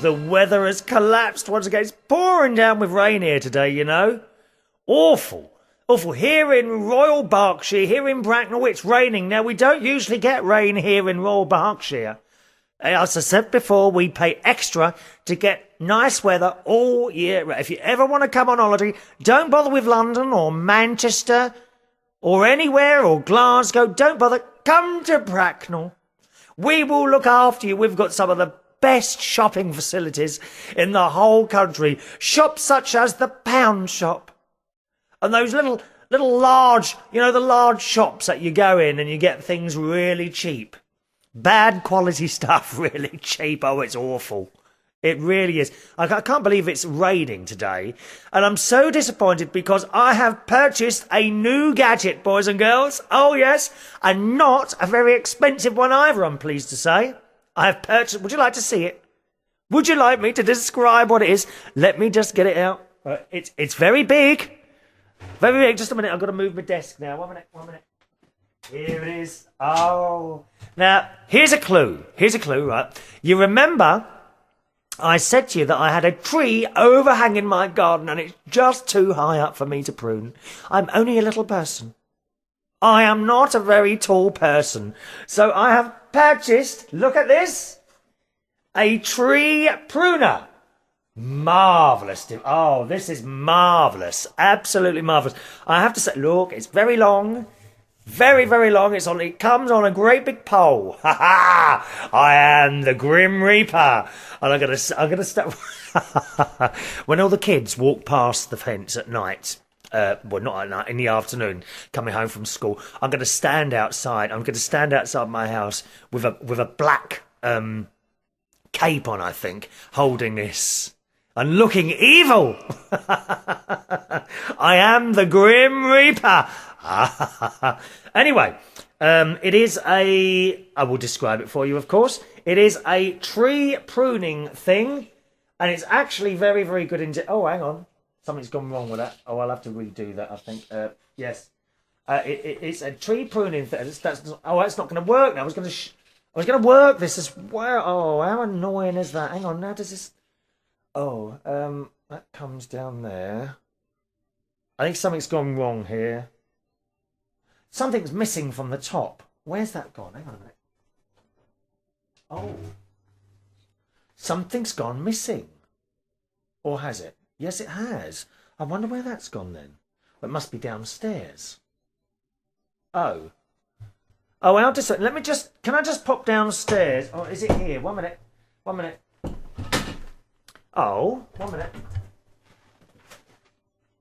the weather has collapsed once again. It's pouring down with rain here today, you know. Awful. Awful. Here in Royal Berkshire, here in Bracknell, it's raining. Now, we don't usually get rain here in Royal Berkshire. As I said before, we pay extra to get nice weather all year. If you ever want to come on holiday, don't bother with London or Manchester or anywhere or Glasgow. Don't bother. Come to Bracknell. We will look after you. We've got some of the best shopping facilities in the whole country. Shops such as the Pound Shop. And those little large, you know, the large shops that you go in and you get things really cheap. Bad quality stuff, really cheap. Oh, it's awful. It really is. I can't believe it's raining today. And I'm so disappointed because I have purchased a new gadget, boys and girls. Oh, yes. And not a very expensive one either, I'm pleased to say. I have purchased... Would you like to see it? Would you like me to describe what it is? Let me just get it out. It's very big. Very big. Just a minute. I've got to move my desk now. One minute. Here it is. Oh. Now, here's a clue. Right? You remember I said to you that I had a tree overhanging my garden and it's just too high up for me to prune. I'm only a little person. I am not a very tall person. So I have purchased, look at this, a tree pruner. Marvellous. Oh, this is marvellous. Absolutely marvellous. I have to say, look, it's very long. Very, very long. It comes on a great big pole. Ha ha! I am the Grim Reaper. And I'm gonna start... When all the kids walk past the fence at night, well, not at night, in the afternoon, coming home from school, I'm going to stand outside. I'm going to stand outside my house with a black cape on, I think, holding this. And looking evil. I am the Grim Reaper. Anyway, it is I will describe it for you, of course. It is a tree pruning thing. And it's actually very, very good. Oh, hang on. Something's gone wrong with that. Oh, I'll have to redo that, I think. Yes. It's a tree pruning thing. That's not going to work now. I was going to work this as well. Oh, how annoying is that? Hang on. Now does this... Oh, that comes down there. I think something's gone wrong here. Something's missing from the top. Where's that gone? Hang on a minute. Oh. Something's gone missing. Or has it? Yes, it has. I wonder where that's gone then. Well, it must be downstairs. Oh. Oh, let me just... Can I just pop downstairs? Oh, is it here? 1 minute. 1 minute. Oh, 1 minute.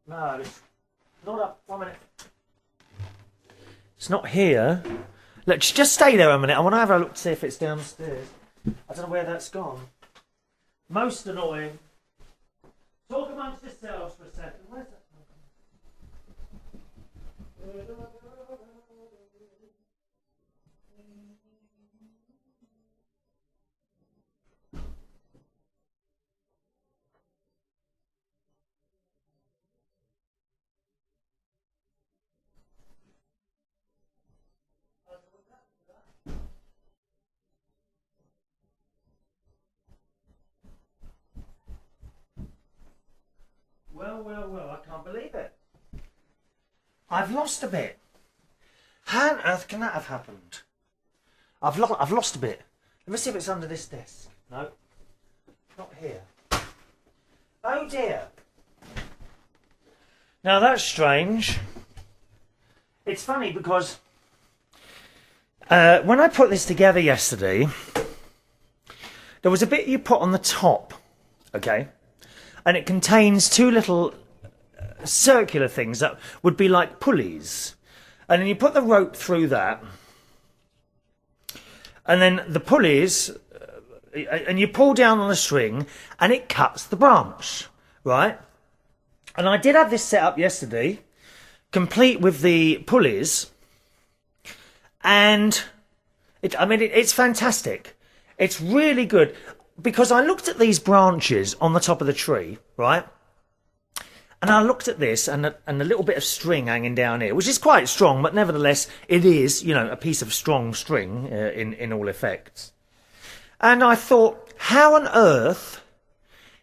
No, it's not up. 1 minute. It's not here. Look, just stay there a minute. I want to have a look to see if it's downstairs. I don't know where that's gone. Most annoying. Talk amongst yourselves for a second. Where's that gone? Well, I can't believe it. I've lost a bit. How on earth can that have happened? I've lost a bit. Let me see if it's under this desk. No, not here. Oh dear. Now that's strange. It's funny because when I put this together yesterday, there was a bit you put on the top, okay? And it contains two little circular things that would be like pulleys. And then you put the rope through that. And then the pulleys, and you pull down on a string, and it cuts the branch, right? And I did have this set up yesterday, complete with the pulleys. And, it's fantastic. It's really good. Because I looked at these branches on the top of the tree, right? And I looked at this and a little bit of string hanging down here, which is quite strong, but nevertheless, it is, you know, a piece of strong string in all effects. And I thought, how on earth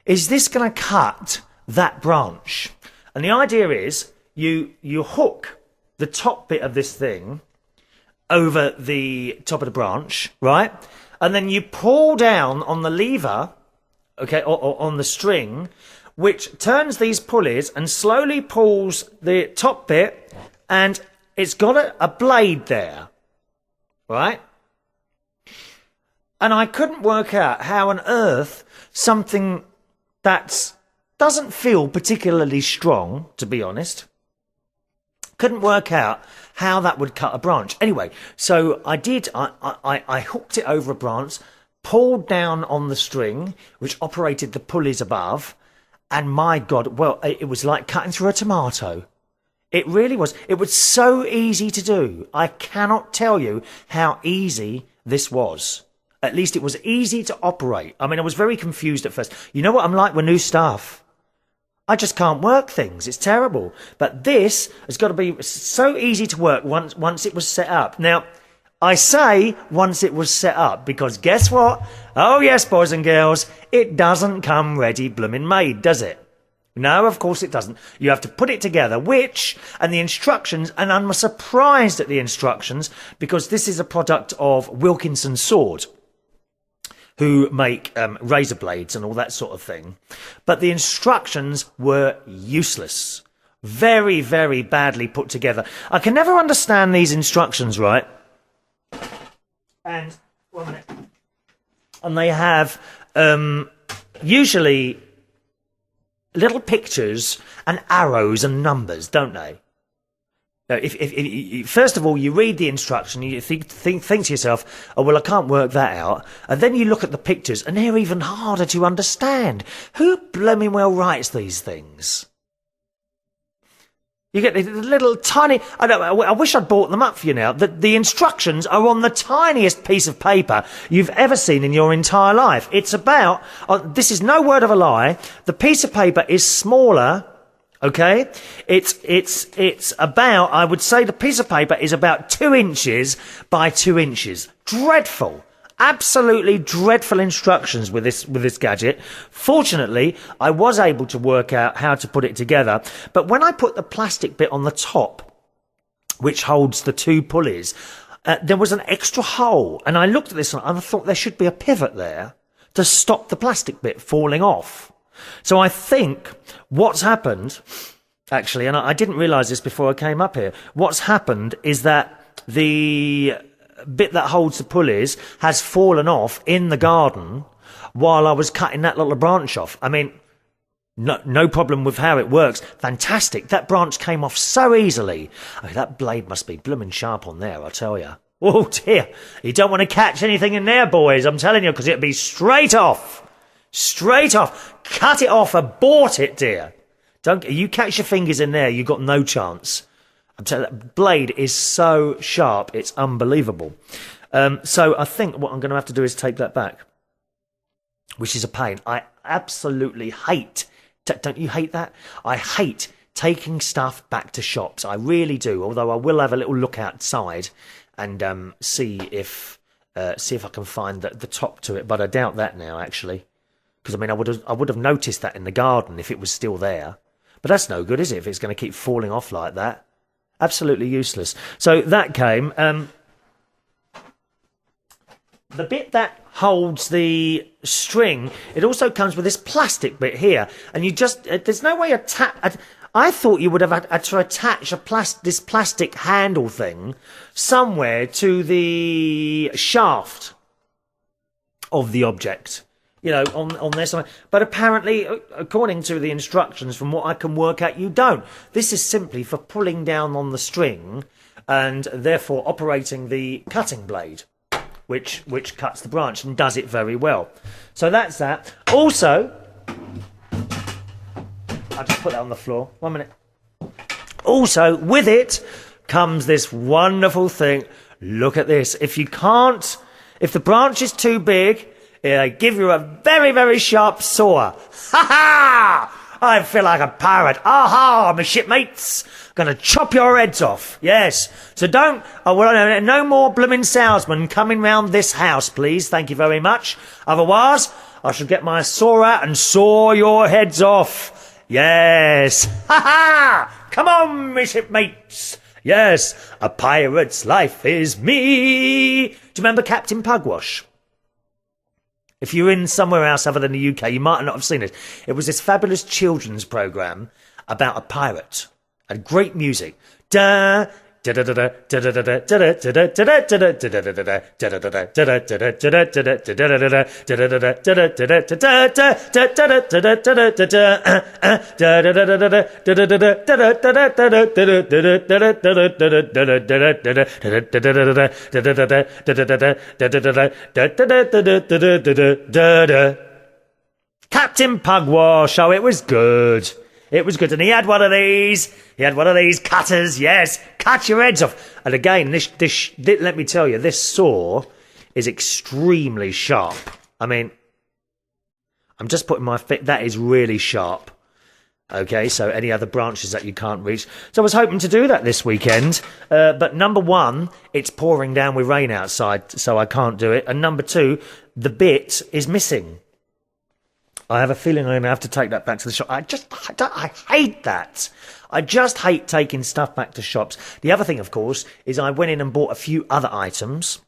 is this going to cut that branch? And the idea is you hook the top bit of this thing over the top of the branch, right? And then you pull down on the lever, okay, or on the string, which turns these pulleys and slowly pulls the top bit, and it's got a blade there, right? And I couldn't work out how on earth something that doesn't feel particularly strong, to be honest, couldn't work out how that would cut a branch. Anyway, so I did, I hooked it over a branch, pulled down on the string, which operated the pulleys above, and my God, well, it was like cutting through a tomato. It really was. It was so easy to do. I cannot tell you how easy this was. At least it was easy to operate. I mean, I was very confused at first. You know what I'm like with new stuff? I just can't work things. It's terrible. But this has got to be so easy to work once it was set up. Now, I say once it was set up because guess what? Oh yes, boys and girls, it doesn't come ready bloomin' made, does it? No, of course it doesn't. You have to put it together, and the instructions, and I'm surprised at the instructions because this is a product of Wilkinson Sword, who make razor blades and all that sort of thing. But the instructions were useless. Very, very badly put together. I can never understand these instructions, right? And, 1 minute. And they have usually little pictures and arrows and numbers, don't they? If first of all you read the instruction, you think to yourself, oh well, I can't work that out, and then you look at the pictures and they're even harder to understand. Who blooming well writes these things? You get the little tiny. I wish I'd bought them up for you now. The instructions are on the tiniest piece of paper you've ever seen in your entire life. It's about. This is no word of a lie. The piece of paper is smaller. Okay, it's about, I would say the piece of paper is about 2 inches by 2 inches. Dreadful. Absolutely dreadful instructions with this gadget. Fortunately, I was able to work out how to put it together. But when I put the plastic bit on the top, which holds the 2 pulleys, there was an extra hole. And I looked at this and I thought there should be a pivot there to stop the plastic bit falling off. So I think what's happened, actually, and I didn't realise this before I came up here, what's happened is that the bit that holds the pulleys has fallen off in the garden while I was cutting that little branch off. I mean, no problem with how it works. Fantastic. That branch came off so easily. I mean, that blade must be blooming sharp on there, I tell you. Oh dear. You don't want to catch anything in there, boys, I'm telling you, because it'll be straight off. Straight off. Cut it off. Abort it, dear. Don't you catch your fingers in there, you've got no chance. I'm telling you, that blade is so sharp, it's unbelievable. So I think what I'm going to have to do is take that back, which is a pain. I absolutely hate. Don't you hate that? I hate taking stuff back to shops. I really do. Although I will have a little look outside and see if I can find the top to it. But I doubt that now, actually. Because, I mean, I would have noticed that in the garden if it was still there. But that's no good, is it, if it's going to keep falling off like that? Absolutely useless. So that came. The bit that holds the string, it also comes with this plastic bit here. And you just, there's no way I thought you would have had to attach this plastic handle thing somewhere to the shaft of the object. You know, on there somewhere. But apparently, according to the instructions, from what I can work out, you don't. This is simply for pulling down on the string and therefore operating the cutting blade, which cuts the branch and does it very well. So that's that. Also, I'll just put that on the floor. 1 minute. Also, with it comes this wonderful thing. Look at this. If the branch is too big, they give you a very, very sharp saw. Ha ha! I feel like a pirate. Aha, my shipmates. Gonna chop your heads off. Yes. So no more blooming salesmen coming round this house, please. Thank you very much. Otherwise, I shall get my saw out and saw your heads off. Yes. Ha ha! Come on, me shipmates. Yes, a pirate's life is me. Do you remember Captain Pugwash? If you're in somewhere else other than the UK, you might not have seen it. It was this fabulous children's programme about a pirate. And great music. Da da da da da da da da da da da da. Captain Pugwash. Oh, it was good. It was good, and he had one of these. He had one of these cutters. Yes, cut your heads off. And again, this let me tell you, this saw is extremely sharp. I mean, I'm just putting my fit. That is really sharp. Okay, so any other branches that you can't reach. So I was hoping to do that this weekend, but number one, it's pouring down with rain outside, so I can't do it. And number two, the bit is missing. I have a feeling I'm going to have to take that back to the shop. I hate that. I just hate taking stuff back to shops. The other thing, of course, is I went in and bought a few other items,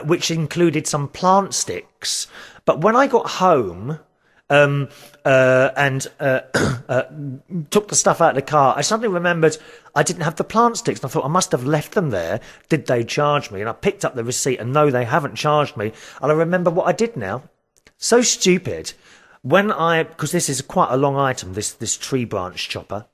which included some plant sticks. But when I got home and took the stuff out of the car, I suddenly remembered I didn't have the plant sticks. And I thought I must have left them there. Did they charge me? And I picked up the receipt, and no, they haven't charged me. And I remember what I did now. So stupid. Because this is quite a long item, this tree branch chopper.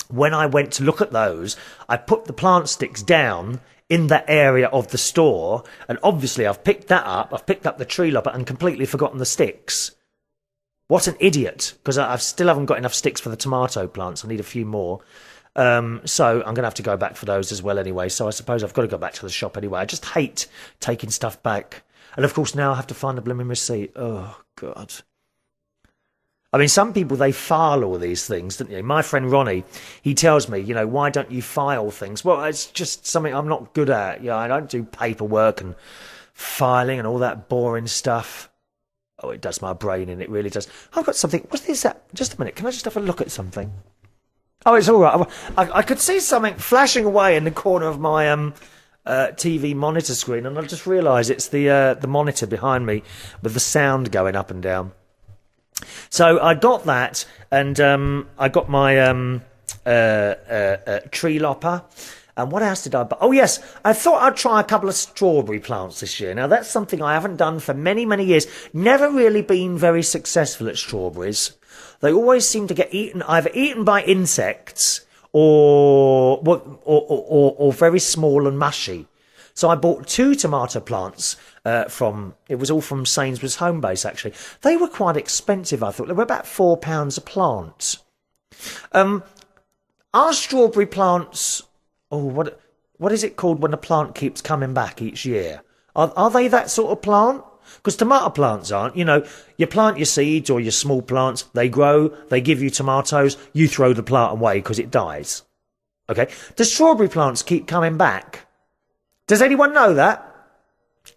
When I went to look at those, I put the plant sticks down in that area of the store, and obviously I've picked that up. I've picked up the tree lopper and completely forgotten the sticks. What an idiot! Because I still haven't got enough sticks for the tomato plants. I need a few more. So I'm going to have to go back for those as well anyway. So I suppose I've got to go back to the shop anyway. I just hate taking stuff back. And of course now I have to find a blooming receipt. Oh, God. I mean, some people, they file all these things, don't you? My friend Ronnie, he tells me, why don't you file things? Well, it's just something I'm not good at. I don't do paperwork and filing and all that boring stuff. Oh, it does my brain in, it really does. I've got something. What is that? Just a minute. Can I just have a look at something? Oh, it's all right. I could see something flashing away in the corner of my TV monitor screen, and I just realised it's the monitor behind me with the sound going up and down. So I got that, and I got my tree lopper. And what else did I buy? Oh, yes, I thought I'd try a couple of strawberry plants this year. Now, that's something I haven't done for many, many years. Never really been very successful at strawberries. They always seem to get either eaten by insects or very small and mushy. So I bought 2 tomato plants it was all from Sainsbury's Homebase, actually. They were quite expensive, I thought. They were about £4 a plant. Are strawberry plants... Oh, what is it called when a plant keeps coming back each year? Are they that sort of plant? Because tomato plants aren't. You plant your seeds or your small plants, they grow, they give you tomatoes, you throw the plant away because it dies. Okay? Do strawberry plants keep coming back? Does anyone know that?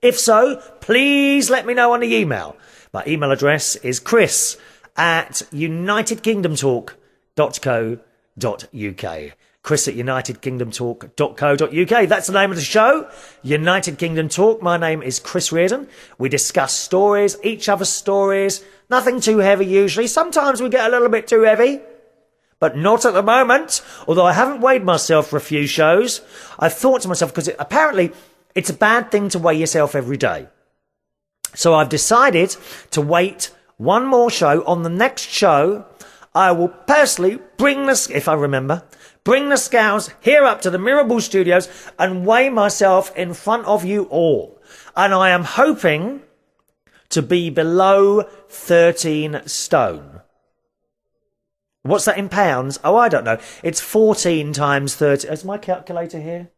If so, please let me know on the email. My email address is chris@unitedkingdomtalk.co.uk. chris@unitedkingdomtalk.co.uk. That's the name of the show, United Kingdom Talk. My name is Chris Reardon. We discuss stories, each other's stories. Nothing too heavy usually. Sometimes we get a little bit too heavy, but not at the moment. Although I haven't weighed myself for a few shows. I've thought to myself, because apparently it's a bad thing to weigh yourself every day. So I've decided to wait one more show. On the next show, I will personally bring the scales here up to the Mirable Studios and weigh myself in front of you all. And I am hoping to be below 13 stone. What's that in pounds? Oh, I don't know. It's 14 times 30. Is my calculator here?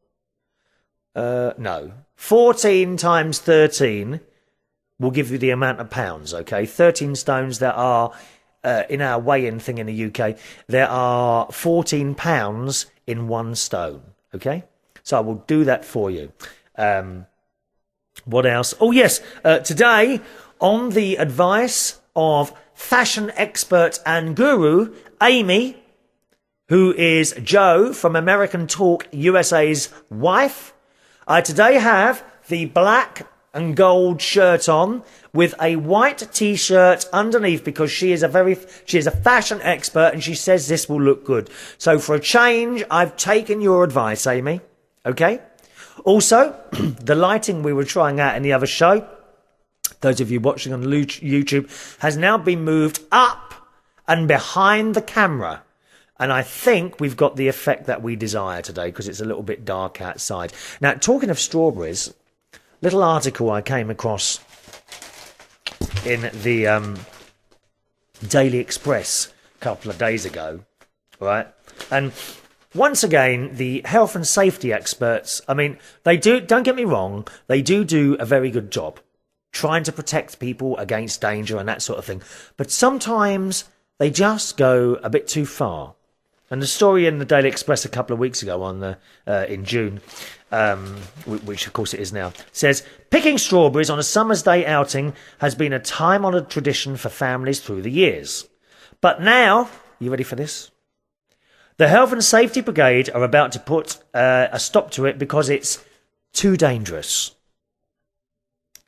No. 14 times 13 will give you the amount of pounds, okay? 13 stones there are... in our weigh-in thing in the UK, there are 14 pounds in 1 stone, okay? So I will do that for you. What else? Oh, yes, today on the advice of fashion expert and guru Amy, who is Joe from American Talk USA's wife. I today have the black and gold shirt on with a white t-shirt underneath because she is a fashion expert and she says this will look good. So for a change, I've taken your advice, Amy. Okay? Also, the lighting we were trying out in the other show, those of you watching on YouTube, has now been moved up and behind the camera. And I think we've got the effect that we desire today because it's a little bit dark outside. Now, talking of strawberries, little article I came across in the Daily Express a couple of days ago, right? And once again, the health and safety experts, I mean, they do, don't get me wrong, they do a very good job trying to protect people against danger and that sort of thing. But sometimes they just go a bit too far. And the story in the Daily Express a couple of weeks ago in June, which of course it is now, says, picking strawberries on a summer's day outing has been a time-honoured tradition for families through the years. But now, you ready for this? The Health and Safety Brigade are about to put a stop to it because it's too dangerous.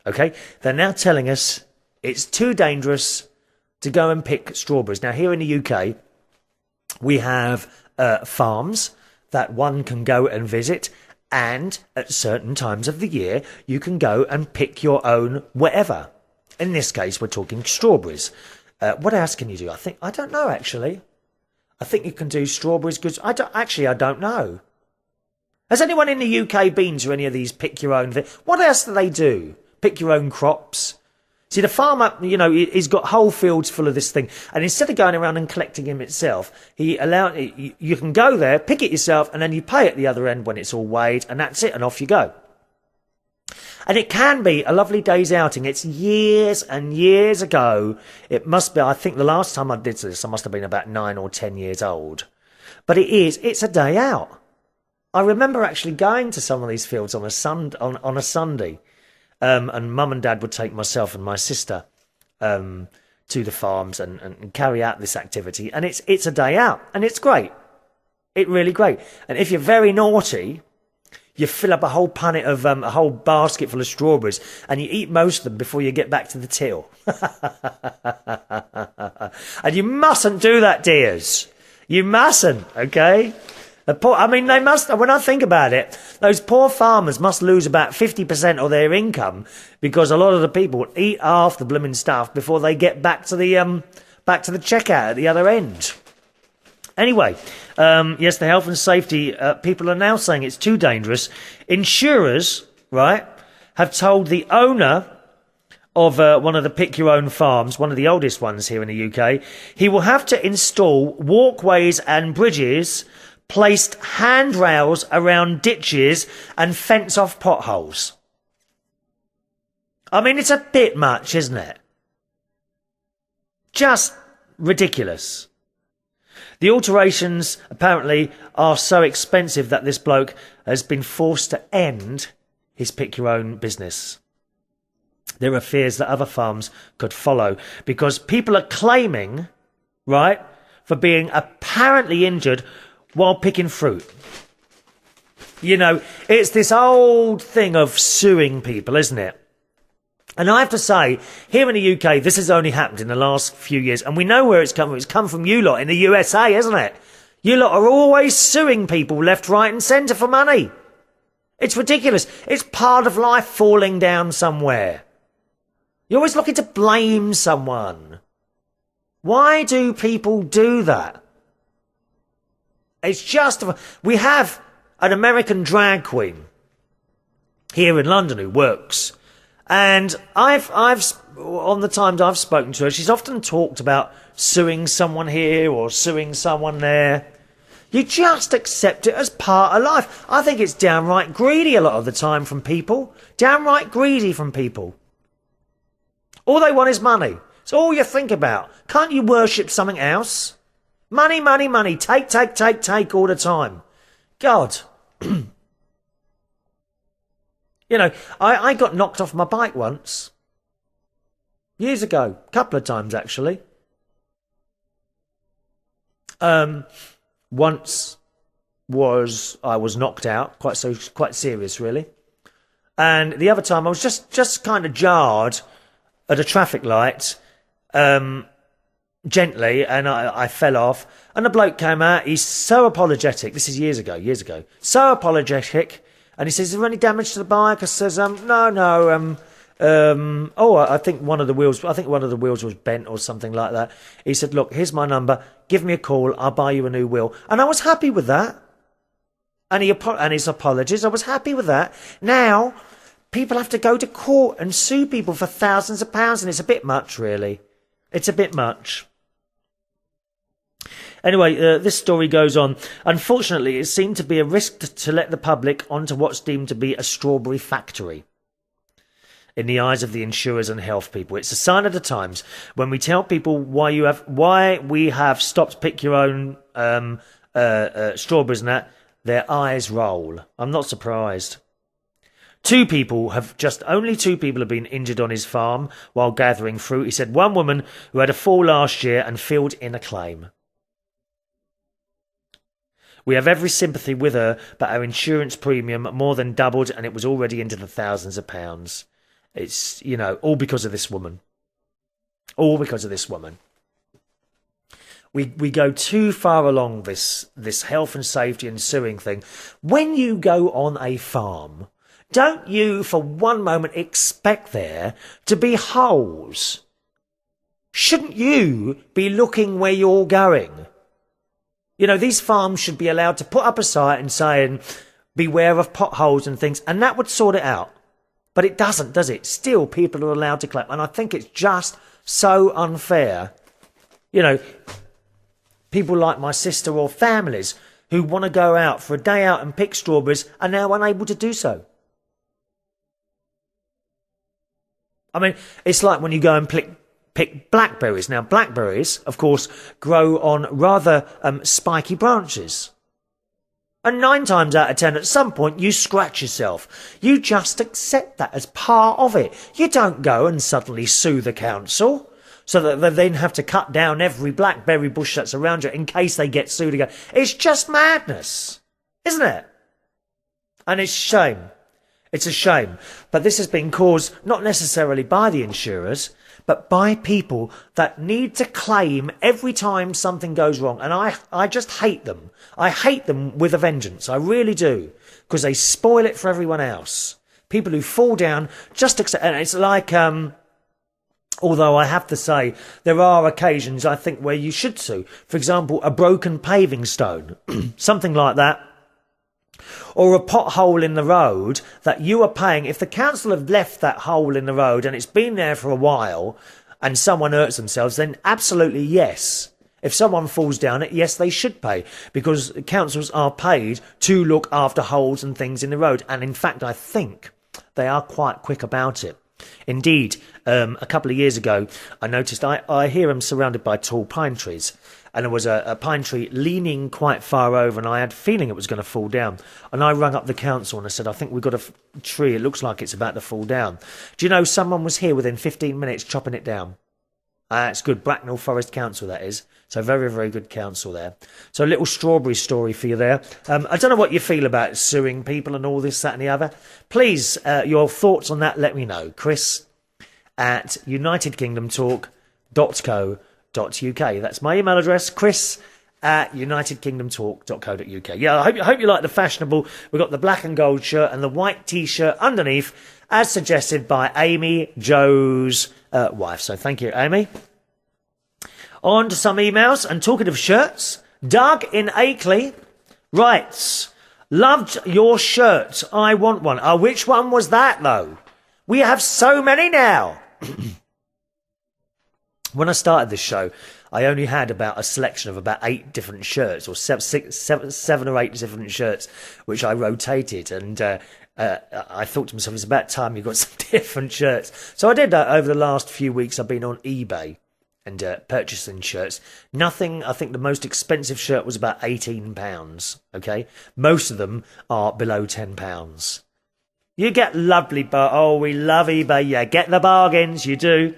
Okay? They're now telling us it's too dangerous to go and pick strawberries. Now, here in the UK, we have farms that one can go and visit, and at certain times of the year, you can go and pick your own whatever. In this case, we're talking strawberries. What else can you do? I don't know, actually. I think you can do strawberries, goods. I don't know. Has anyone in the UK been to any of these pick your own? What else do they do? Pick your own crops. See, the farmer, you know, he's got whole fields full of this thing. And instead of going around and collecting him itself, you can go there, pick it yourself, and then you pay at the other end when it's all weighed, and that's it, and off you go. And it can be a lovely day's outing. It's years and years ago. It must be, I think the last time I did this, I must have been about 9 or 10 years old. But it's a day out. I remember actually going to some of these fields on a Sunday. And Mum and Dad would take myself and my sister to the farms and carry out this activity. And it's a day out. And it's great. It's really great. And if you're very naughty, you fill up a whole punnet of a whole basket full of strawberries and you eat most of them before you get back to the till. And you mustn't do that, dears. You mustn't, okay? They must, when I think about it, those poor farmers must lose about 50% of their income because a lot of the people eat half the blooming stuff before they get back to the checkout at the other end. Anyway, yes, the health and safety people are now saying it's too dangerous. Insurers, right, have told the owner of one of the pick-your-own farms, one of the oldest ones here in the UK, he will have to install walkways and bridges, placed handrails around ditches and fence off potholes. I mean, it's a bit much, isn't it? Just ridiculous. The alterations apparently are so expensive that this bloke has been forced to end his pick-your-own business. There are fears that other farms could follow because people are claiming, right, for being apparently injured while picking fruit. You know, it's this old thing of suing people, isn't it? And I have to say, here in the UK, this has only happened in the last few years, and we know where it's come from. It's come from you lot in the USA, isn't it? You lot are always suing people left, right and centre for money. It's ridiculous. It's part of life falling down somewhere. You're always looking to blame someone. Why do people do that? It's just, we have an American drag queen here in London who works. And I've on the times I've spoken to her, she's often talked about suing someone here or suing someone there. You just accept it as part of life. I think it's downright greedy a lot of the time from people. Downright greedy from people. All they want is money. It's all you think about. Can't you worship something else? Money, money, money. Take, take, take, take all the time. God. You know, I got knocked off my bike once. Years ago. A couple of times, actually. Once I was knocked out, quite serious, really. And the other time I was just kind of jarred at a traffic light, gently, and I fell off. And the bloke came out. He's so apologetic. This is years ago. So apologetic. And he says, "Is there any damage to the bike?" I says, no. I think one of the wheels was bent or something like that. He said, "Look, here's my number. Give me a call. I'll buy you a new wheel." And I was happy with that. And his apologies, I was happy with that. Now, people have to go to court and sue people for thousands of pounds, and it's a bit much, really. It's a bit much. Anyway, this story goes on. Unfortunately, it seemed to be a risk to let the public onto what's deemed to be a strawberry factory. In the eyes of the insurers and health people, it's a sign of the times when we tell people why we have stopped pick your own strawberries and that. Their eyes roll. I'm not surprised. Only two people have been injured on his farm while gathering fruit. He said one woman who had a fall last year and filled in a claim. We have every sympathy with her, but our insurance premium more than doubled and it was already into the thousands of pounds. It's, all because of this woman. All because of this woman. We go too far along this health and safety and suing thing. When you go on a farm, don't you for one moment expect there to be holes? Shouldn't you be looking where you're going? These farms should be allowed to put up a sign and saying, beware of potholes and things, and that would sort it out. But it doesn't, does it? Still, people are allowed to claim, and I think it's just so unfair. People like my sister or families who want to go out for a day out and pick strawberries are now unable to do so. I mean, it's like when you go and pick blackberries. Now, blackberries, of course, grow on rather spiky branches. And 9 times out of 10, at some point, you scratch yourself. You just accept that as part of it. You don't go and suddenly sue the council so that they then have to cut down every blackberry bush that's around you in case they get sued again. It's just madness, isn't it? And it's a shame. It's a shame. But this has been caused not necessarily by the insurers, but by people that need to claim every time something goes wrong. And I just hate them. I hate them with a vengeance. I really do. Because they spoil it for everyone else. People who fall down, just accept. And it's like, although I have to say, there are occasions, I think, where you should sue. For example, a broken paving stone. Something like that. Or a pothole in the road that you are paying. If the council have left that hole in the road and it's been there for a while and someone hurts themselves, then absolutely yes. If someone falls down it, yes, they should pay, because councils are paid to look after holes and things in the road. And in fact, I think they are quite quick about it. Indeed, a couple of years ago, I noticed I hear them surrounded by tall pine trees. And there was a pine tree leaning quite far over, and I had a feeling it was going to fall down. And I rang up the council and I said, I think we've got a tree. It looks like it's about to fall down. Do you know, someone was here within 15 minutes chopping it down. It's good. Bracknell Forest Council, that is. So very, very good council there. So a little strawberry story for you there. I don't know what you feel about suing people and all this, that and the other. Please, your thoughts on that, let me know. Chris at unitedkingdomtalk.co.uk. That's my email address, Chris at unitedkingdomtalk.co.uk. Yeah, I hope you like the fashionable. We've got the black and gold shirt and the white T-shirt underneath, as suggested by Amy, Joe's wife. So thank you, Amy. On to some emails. And talking of shirts, Doug in Akeley writes, loved your shirt. I want one. Oh, which one was that, though? We have so many now. When I started this show, I only had about a selection of about 8 different shirts, or 7 or 8 different shirts, which I rotated. And I thought to myself, it's about time you got some different shirts. So I did that over the last few weeks. I've been on eBay and purchasing shirts. Nothing, I think the most expensive shirt was about £18, okay? Most of them are below £10. You get lovely, we love eBay. Yeah, get the bargains, you do.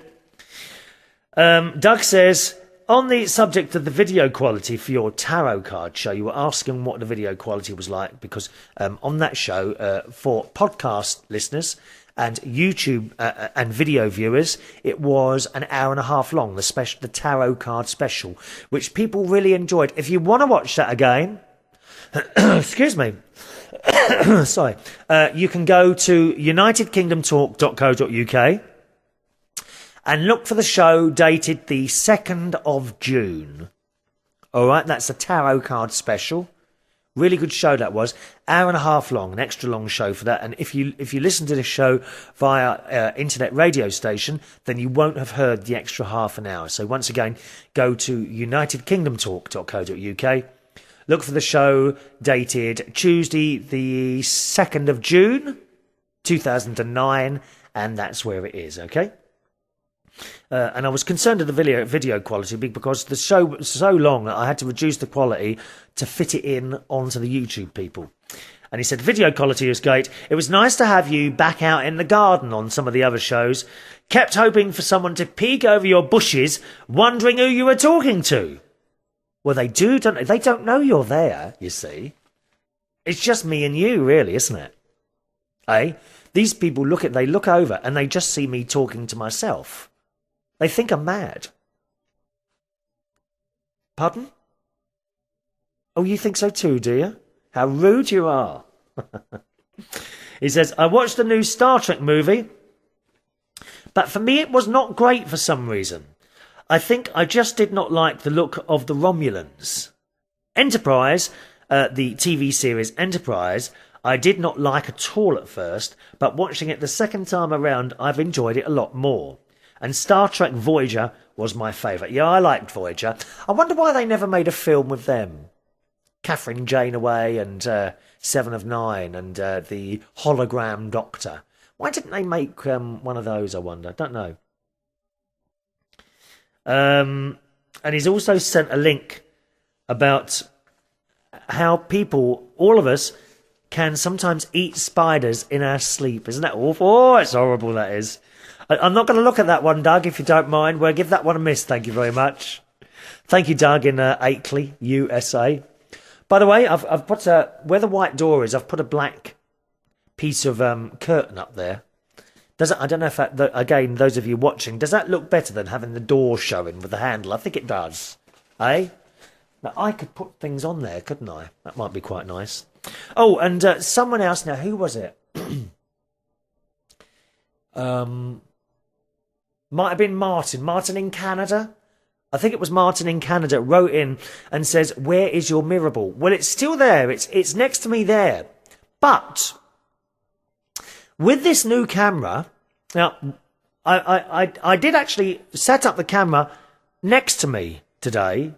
Doug says, on the subject of the video quality for your tarot card show, you were asking what the video quality was like because on that show, for podcast listeners and YouTube and video viewers, it was an hour and a half long, the tarot card special, which people really enjoyed. If you want to watch that again, excuse me, sorry, you can go to unitedkingdomtalk.co.uk and look for the show dated the 2nd of June. All right, that's a tarot card special. Really good show that was. Hour and a half long, an extra long show for that. And if you listen to the show via internet radio station, then you won't have heard the extra half an hour. So once again, go to unitedkingdomtalk.co.uk. Look for the show dated Tuesday the 2nd of June, 2009, and that's where it is, okay? And I was concerned of the video quality because the show was so long that I had to reduce the quality to fit it in onto the YouTube people. And he said, video quality is great. It was nice to have you back out in the garden on some of the other shows. Kept hoping for someone to peek over your bushes, wondering who you were talking to. Well, they do, don't they? They don't know you're there, you see. It's just me and you, really, isn't it? Eh? These people they look over and they just see me talking to myself. They think I'm mad. Pardon? Oh, you think so too, do you? How rude you are. He says, I watched the new Star Trek movie, but for me it was not great for some reason. I think I just did not like the look of the Romulans. Enterprise, the TV series Enterprise, I did not like at all at first, but watching it the second time around, I've enjoyed it a lot more. And Star Trek Voyager was my favourite. Yeah, I liked Voyager. I wonder why they never made a film with them. Catherine Janeway and Seven of Nine and the Hologram Doctor. Why didn't they make one of those, I wonder? Don't know. And he's also sent a link about how people, all of us, can sometimes eat spiders in our sleep. Isn't that awful? Oh, it's horrible, that is. I'm not going to look at that one, Doug, if you don't mind. We'll give that one a miss. Thank you very much. Thank you, Doug, in Akeley, USA. By the way, I've put where the white door is, I've put a black piece of curtain up there. I don't know if that, again, those of you watching, does that look better than having the door showing with the handle? I think it does. Eh? Now, I could put things on there, couldn't I? That might be quite nice. Oh, and someone else now, who was it? Might have been Martin. Martin in Canada? I think it was Martin in Canada wrote in and says, where is your mirror ball? Well, it's still there. It's next to me there. But with this new camera, now, I did actually set up the camera next to me today.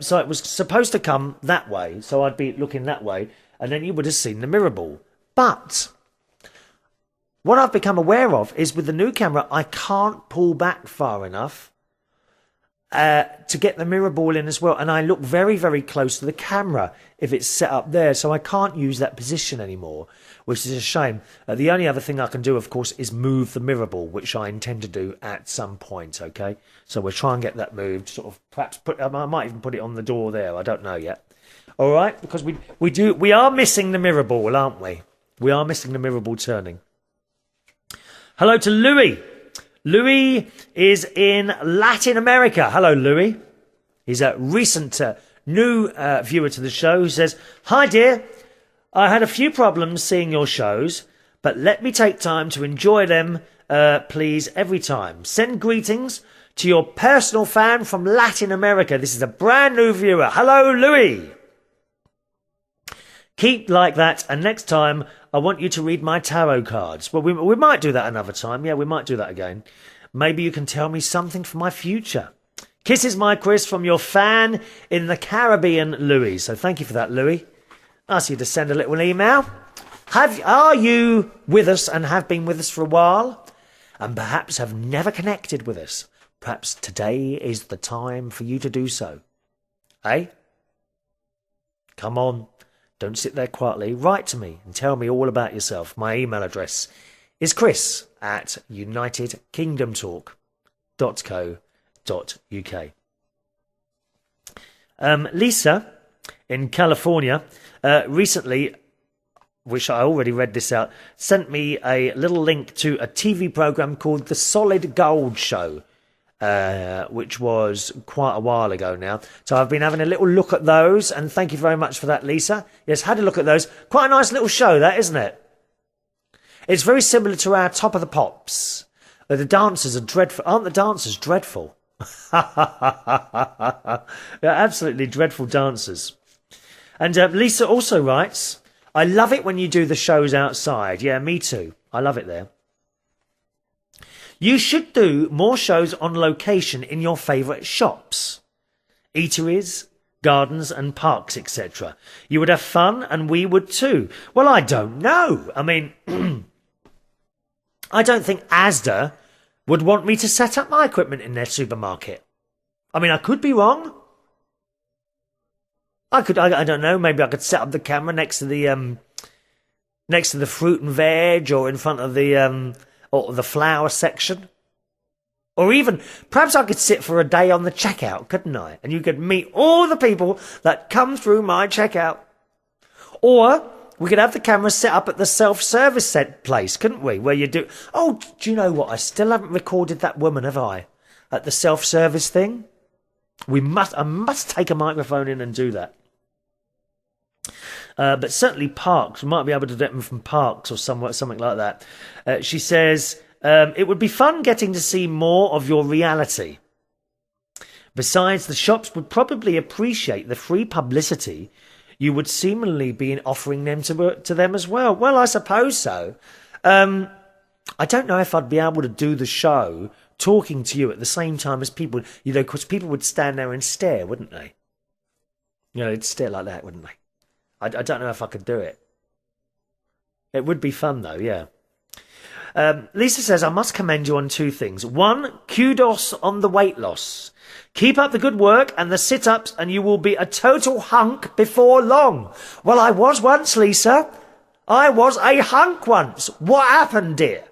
So it was supposed to come that way. So I'd be looking that way. And then you would have seen the mirror ball. But what I've become aware of is with the new camera, I can't pull back far enough to get the mirror ball in as well. And I look very, very close to the camera if it's set up there. So I can't use that position anymore, which is a shame. The only other thing I can do, of course, is move the mirror ball, which I intend to do at some point, okay? So we'll try and get that moved, sort of perhaps I might even put it on the door there. I don't know yet. All right? Because we are missing the mirror ball, aren't we? We are missing the mirror ball turning. Hello to Louis. Louis is in Latin America. Hello, Louis. He's a recent new viewer to the show who says, hi, dear. I had a few problems seeing your shows, but let me take time to enjoy them, please, every time. Send greetings to your personal fan from Latin America. This is a brand new viewer. Hello, Louis. Keep like that, and next time I want you to read my tarot cards. Well, we might do that another time. Yeah, we might do that again. Maybe you can tell me something for my future. Kisses, my Chris, from your fan in the Caribbean, Louis. So thank you for that, Louis. Ask you to send a little email. Are you with us and have been with us for a while, and perhaps have never connected with us? Perhaps today is the time for you to do so. Eh? Come on. Don't sit there quietly. Write to me and tell me all about yourself. My email address is chris@unitedkingdomtalk.co.uk. Lisa in California recently, which I already read this out, sent me a little link to a TV program called The Solid Gold Show, which was quite a while ago now. So I've been having a little look at those, and thank you very much for that, Lisa. Yes, had a look at those. Quite a nice little show, that, isn't it? It's very similar to our Top of the Pops. The dancers are dreadful. Aren't the dancers dreadful? They're absolutely dreadful dancers. And Lisa also writes, I love it when you do the shows outside. Yeah, me too. I love it there. You should do more shows on location in your favourite shops, eateries, gardens and parks, etc. You would have fun and we would too. Well, I don't know. I mean, I don't think Asda would want me to set up my equipment in their supermarket. I mean, I could be wrong. I don't know, maybe I could set up the camera next to the fruit and veg, or in front of the flower section. Or even, perhaps I could sit for a day on the checkout, couldn't I? And you could meet all the people that come through my checkout. Or we could have the camera set up at the self-service set place, couldn't we? Where you do... Oh, do you know what? I still haven't recorded that woman, have I? At the self-service thing. I must take a microphone in and do that. But certainly parks. We might be able to do them from parks or something like that. She says, it would be fun getting to see more of your reality. Besides, the shops would probably appreciate the free publicity you would seemingly be offering them to them as well. Well, I suppose so. I don't know if I'd be able to do the show talking to you at the same time as people, because people would stand there and stare, wouldn't they? They'd stare like that, wouldn't they? I don't know if I could do it. It would be fun, though, yeah. Lisa says, I must commend you on two things. One, kudos on the weight loss. Keep up the good work and the sit-ups, and you will be a total hunk before long. Well, I was once, Lisa. I was a hunk once. What happened, dear?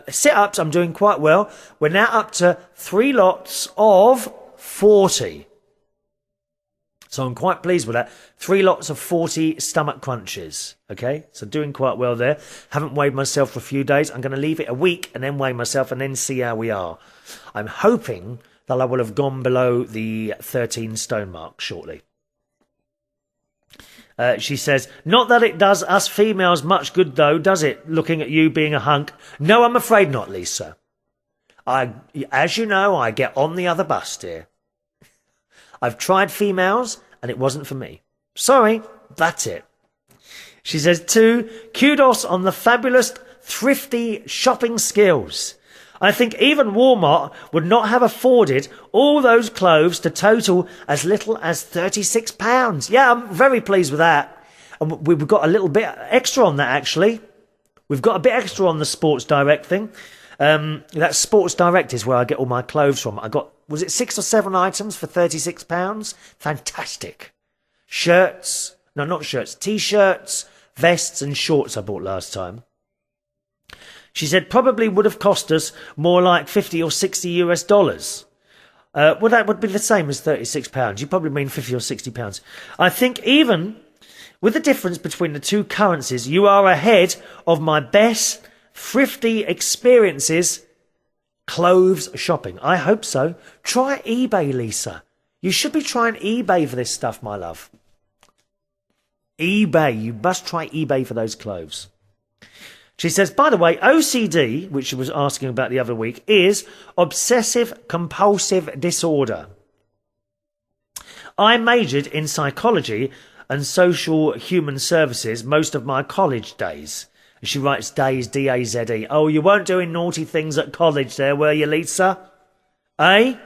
Sit-ups, I'm doing quite well. We're now up to 3 lots of 40. So I'm quite pleased with that. 3 lots of 40 stomach crunches. Okay, so doing quite well there. Haven't weighed myself for a few days. I'm going to leave it a week and then weigh myself and then see how we are. I'm hoping that I will have gone below the 13 stone mark shortly. She says, not that it does us females much good though, does it, looking at you being a hunk? No, I'm afraid not, Lisa. As you know, I get on the other bus, dear. I've tried females, and it wasn't for me. Sorry, that's it. She says, 2, kudos on the fabulous, thrifty shopping skills. I think even Walmart would not have afforded all those clothes to total as little as £36. Yeah, I'm very pleased with that. And we've got a little bit extra on that, actually. We've got a bit extra on the Sports Direct thing. That Sports Direct is where I get all my clothes from. I got, was it 6 or 7 items for £36? Fantastic. Shirts, no, not shirts, T-shirts, vests and shorts I bought last time. She said probably would have cost us more like 50 or 60 US dollars. Well, that would be the same as £36. You probably mean 50 or 60 pounds. I think even with the difference between the two currencies, you are ahead of my best thrifty experiences clothes shopping. I hope so. Try eBay, Lisa. You should be trying eBay for this stuff, my love. eBay. You must try eBay for those clothes. She says, by the way, OCD, which she was asking about the other week, is obsessive compulsive disorder. I majored in psychology and social human services most of my college days. She writes days, D-A-Z-E. Oh, you weren't doing naughty things at college there, were you, Lisa? Eh?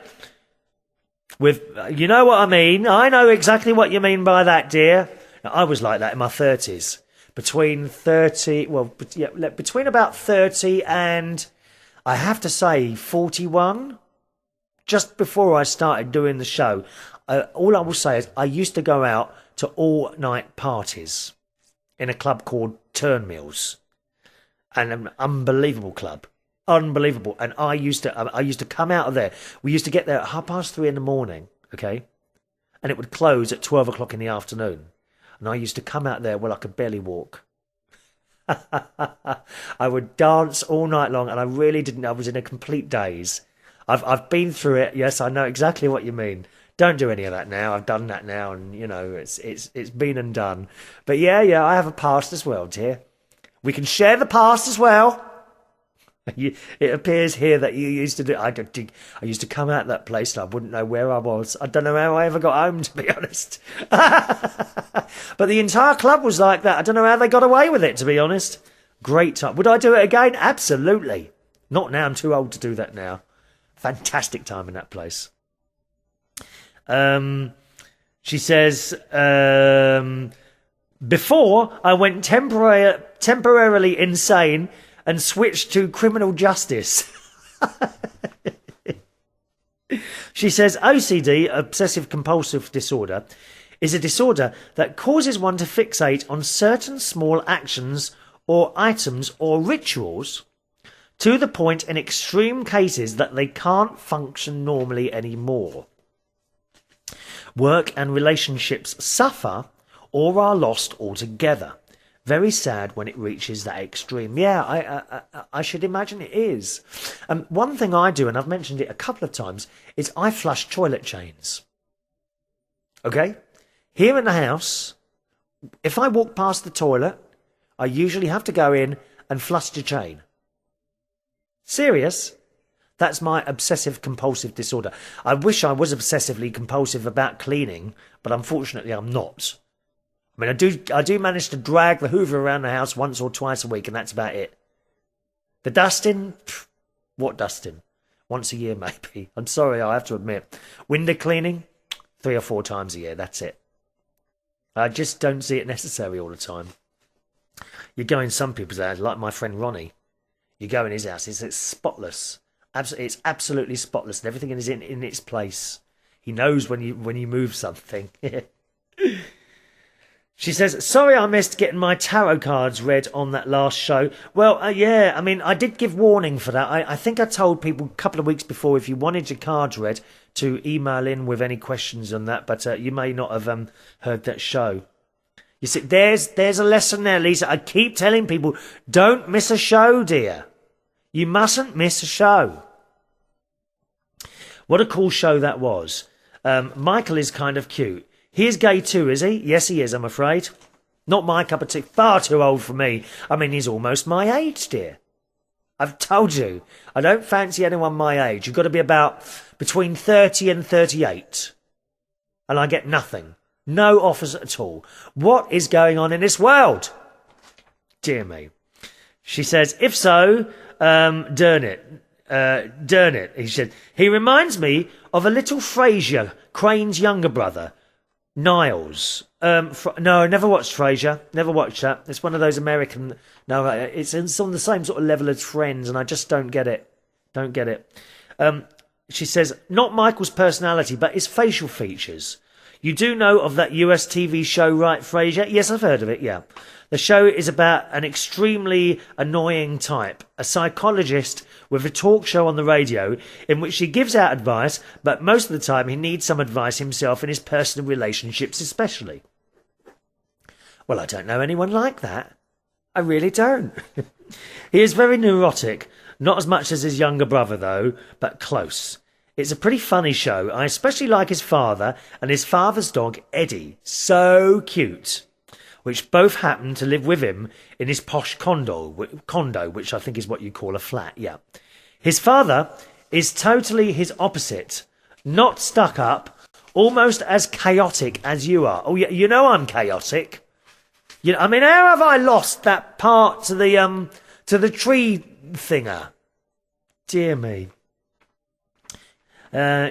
You know what I mean. I know exactly what you mean by that, dear. Now, I was like that in my 30s. Between about 30 and, I have to say, 41. Just before I started doing the show. All I will say is I used to go out to all-night parties in a club called Turnmills. An unbelievable club. unbelievable. And I used to come out of there. We used to get there at 3:30 in the morning, okay? And it would close at 12 o'clock in the afternoon. And I used to come out there, well, I could barely walk. I would dance all night long, and I really didn't. I was in a complete daze. I've been through it. Yes, I know exactly what you mean. Don't do any of that now. I've done that now, and you know it's been and done. But yeah, I have a past as well, dear. We can share the past as well. It appears here that you used to do. I used to come out of that place and I wouldn't know where I was. I don't know how I ever got home, to be honest. But the entire club was like that. I don't know how they got away with it, to be honest. Great time. Would I do it again? Absolutely. Not now. I'm too old to do that now. Fantastic time in that place. She says, before I went temporarily insane and switched to criminal justice. She says OCD, obsessive compulsive disorder, is a disorder that causes one to fixate on certain small actions or items or rituals to the point in extreme cases that they can't function normally anymore. Work and relationships suffer or are lost altogether. Very sad when it reaches that extreme. Yeah, I should imagine it is. One thing I do, and I've mentioned it a couple of times, is I flush toilet chains. Okay? Here in the house, if I walk past the toilet, I usually have to go in and flush the chain. Serious? That's my obsessive compulsive disorder. I wish I was obsessively compulsive about cleaning, but unfortunately I'm not. I mean, I do manage to drag the Hoover around the house once or twice a week, and that's about it. The dusting? What dusting? Once a year, maybe. I'm sorry, I have to admit. Window cleaning? 3 or 4 times a year, that's it. I just don't see it necessary all the time. You go in some people's house, like my friend Ronnie. You go in his house, it's spotless. It's absolutely spotless, and everything is in its place. He knows when you move something. She says, sorry I missed getting my tarot cards read on that last show. Well, yeah, I mean, I did give warning for that. I think I told people a couple of weeks before if you wanted your cards read to email in with any questions on that, but you may not have heard that show. You see, there's a lesson there, Lisa. I keep telling people, don't miss a show, dear. You mustn't miss a show. What a cool show that was. Michael is kind of cute. He is gay too, is he? Yes, he is, I'm afraid. Not my cup of tea. Far too old for me. I mean, he's almost my age, dear. I've told you, I don't fancy anyone my age. You've got to be about between 30 and 38. And I get nothing. No offers at all. What is going on in this world? Dear me. She says, if so, darn it. He said, he reminds me of a little Frasier, Crane's younger brother. Niles. No, I never watched Frasier. Never watched that. It's one of those American. No, it's on the same sort of level as Friends, and I just don't get it. Don't get it. She says, not Michael's personality, but his facial features. You do know of that US TV show, right, Frasier? Yes, I've heard of it, yeah. The show is about an extremely annoying type, a psychologist with a talk show on the radio in which he gives out advice, but most of the time he needs some advice himself in his personal relationships especially. Well, I don't know anyone like that. I really don't. He is very neurotic, not as much as his younger brother though, but close. It's a pretty funny show. I especially like his father and his father's dog, Eddie. So cute. Which both happen to live with him in his posh condo, which I think is what you call a flat, yeah. His father is totally his opposite. Not stuck up, almost as chaotic as you are. Oh, yeah, you know I'm chaotic. You know, I mean, how have I lost that part to the tree thinger? Dear me.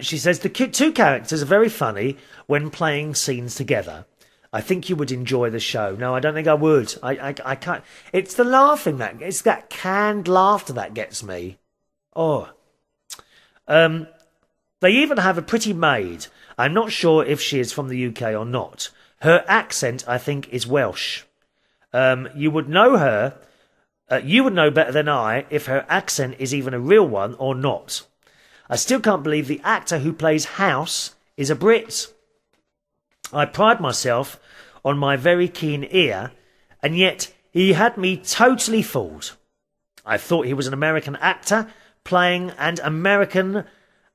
She says, the two characters are very funny when playing scenes together. I think you would enjoy the show. No, I don't think I would. I can't. It's the laughing it's that canned laughter that gets me. Oh. They even have a pretty maid. I'm not sure if she is from the UK or not. Her accent, I think, is Welsh. You would know her You would know better than I if her accent is even a real one or not. I still can't believe the actor who plays House is a Brit. I pride myself on my very keen ear, and yet he had me totally fooled. I thought he was an American actor playing an American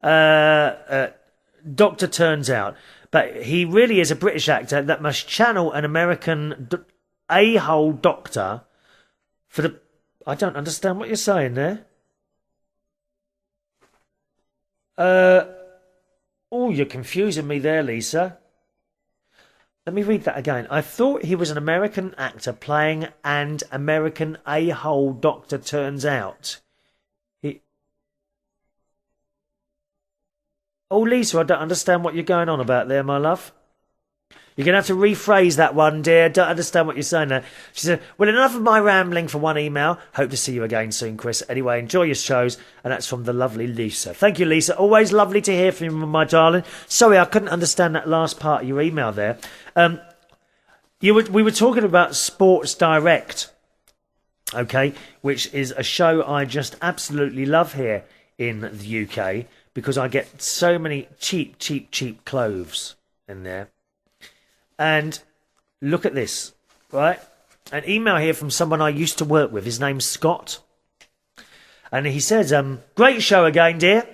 doctor, turns out. But he really is a British actor that must channel an American a-hole doctor for the... I don't understand what you're saying there. Oh, you're confusing me there, Lisa. Let me read that again. I thought he was an American actor playing an American a-hole doctor, turns out. Oh, Lisa, I don't understand what you're going on about there, my love. You're going to have to rephrase that one, dear. Don't understand what you're saying there. She said, well, enough of my rambling for one email. Hope to see you again soon, Chris. Anyway, enjoy your shows. And that's from the lovely Lisa. Thank you, Lisa. Always lovely to hear from you, my darling. Sorry, I couldn't understand that last part of your email there. We were talking about Sports Direct, okay, which is a show I just absolutely love here in the UK because I get so many cheap clothes in there. And look at this, right? An email here from someone I used to work with. His name's Scott. And he says, great show again, dear.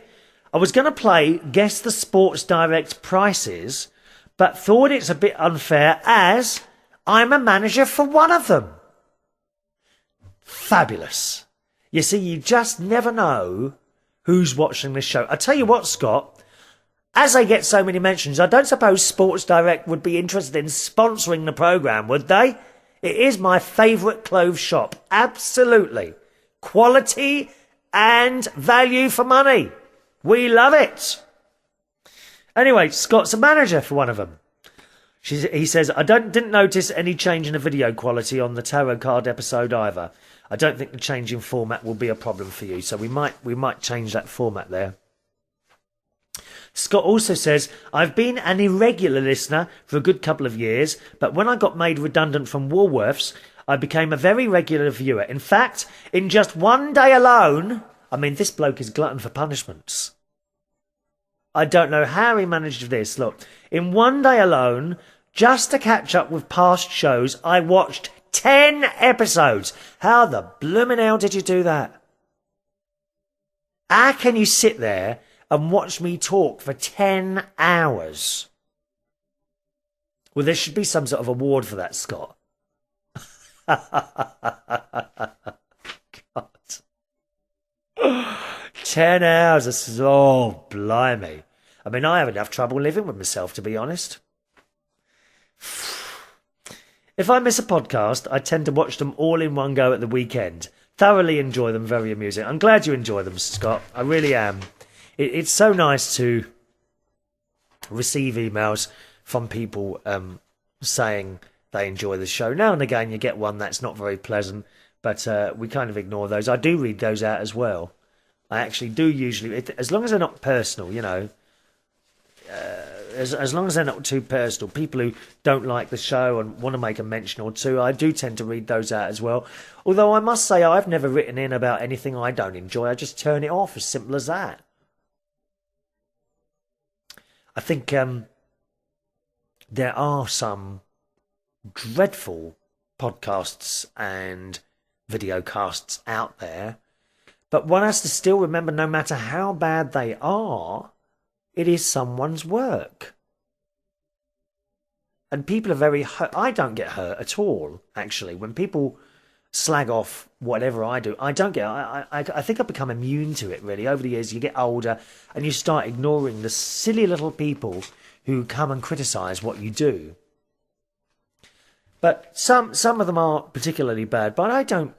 I was going to play Guess the Sports Direct prices, but thought it's a bit unfair as I'm a manager for one of them. Fabulous. You see, you just never know who's watching this show. I tell you what, Scott, as they get so many mentions, I don't suppose Sports Direct would be interested in sponsoring the programme, would they? It is my favourite clothes shop. Absolutely. Quality and value for money. We love it. Anyway, Scott's a manager for one of them. He says, I didn't notice any change in the video quality on the tarot card episode either. I don't think the change in format will be a problem for you, so we might change that format there. Scott also says, I've been an irregular listener for a good couple of years, but when I got made redundant from Woolworths, I became a very regular viewer. In fact, in just one day alone, I mean, this bloke is glutton for punishments. I don't know how he managed this. Look, in one day alone, just to catch up with past shows, I watched 10 episodes. How the bloomin' hell did you do that? How can you sit there and watch me talk for 10 hours? Well, there should be some sort of award for that, Scott. God. 10 hours. This is, oh, blimey. I mean, I have enough trouble living with myself, to be honest. If I miss a podcast, I tend to watch them all in one go at the weekend. Thoroughly enjoy them, very amusing. I'm glad you enjoy them, Scott. I really am. It's so nice to receive emails from people saying they enjoy the show. Now and again you get one that's not very pleasant, but we kind of ignore those. I do read those out as well. I actually do usually, as long as they're not personal, you know. As long as they're not too personal, people who don't like the show and want to make a mention or two, I do tend to read those out as well. Although I must say I've never written in about anything I don't enjoy. I just turn it off, as simple as that. I think there are some dreadful podcasts and videocasts out there, but one has to still remember, no matter how bad they are, it is someone's work. And people are very hurt. I don't get hurt at all, actually. When people slag off whatever I do, I don't get... I think I've become immune to it, really. Over the years, you get older and you start ignoring the silly little people who come and criticise what you do. But some of them are particularly bad, but I don't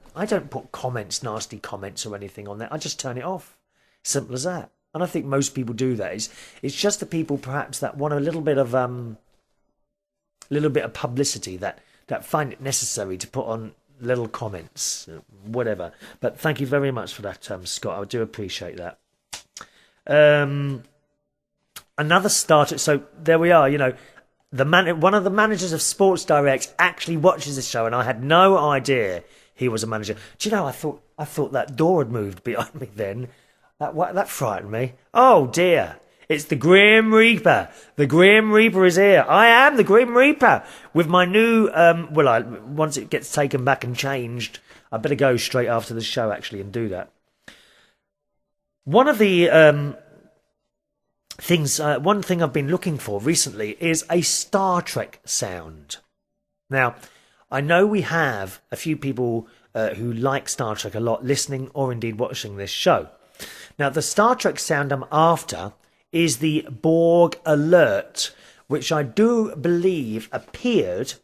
put comments, nasty comments or anything on there. I just turn it off. Simple as that. And I think most people do that. It's just the people perhaps that want a little bit of publicity that find it necessary to put on little comments, whatever. But thank you very much for that, Scott. I do appreciate that. Another starter. So there we are. You know, one of the managers of Sports Direct actually watches this show, and I had no idea he was a manager. Do you know, I thought that door had moved behind me then. That frightened me. Oh dear. It's the Grim Reaper. The Grim Reaper is here. I am the Grim Reaper with my new, once it gets taken back and changed, I better go straight after the show actually and do that. One of the one thing I've been looking for recently is a Star Trek sound. Now, I know we have a few people who like Star Trek a lot listening or indeed watching this show. Now, the Star Trek sound I'm after is the Borg alert, which I do believe appeared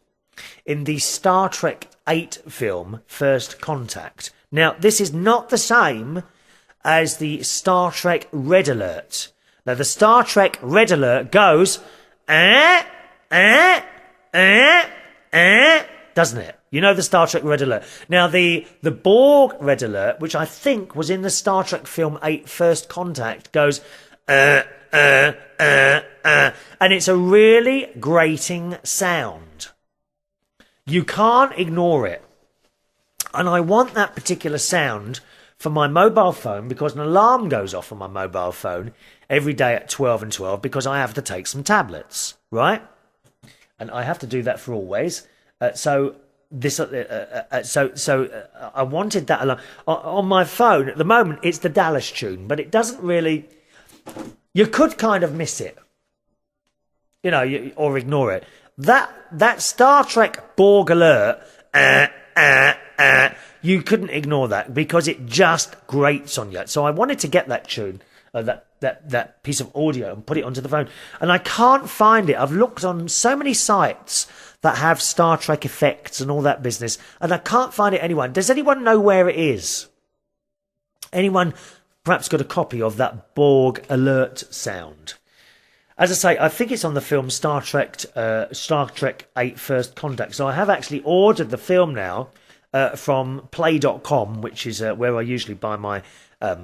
in the Star Trek 8 film First Contact. Now, this is not the same as the Star Trek Red Alert. Now, the Star Trek Red Alert goes, doesn't it? You know the Star Trek Red Alert. Now, the Borg Red Alert, which I think was in the Star Trek film 8 First Contact, goes, and it's a really grating sound. You can't ignore it. And I want that particular sound for my mobile phone because an alarm goes off on my mobile phone every day at 12 and 12 because I have to take some tablets, right? And I have to do that for always. So I wanted that alarm. On my phone at the moment, it's the Dallas tune, but it doesn't really... You could kind of miss it, you know, or ignore it. That Star Trek Borg alert, you couldn't ignore that because it just grates on you. So I wanted to get that tune, that piece of audio and put it onto the phone. And I can't find it. I've looked on so many sites that have Star Trek effects and all that business, and I can't find it anywhere. Does anyone know where it is? Anyone perhaps got a copy of that Borg alert sound? As I say, I think it's on the film Star Trek 8 First Contact. So I have actually ordered the film now from play.com, which is where I usually buy my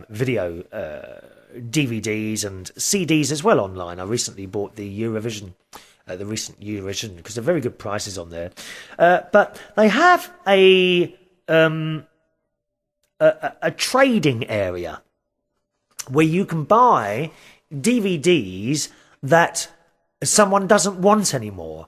video DVDs and CDs as well online. I recently bought the recent Eurovision, because they're very good prices on there. But they have a trading area where you can buy DVDs that someone doesn't want anymore.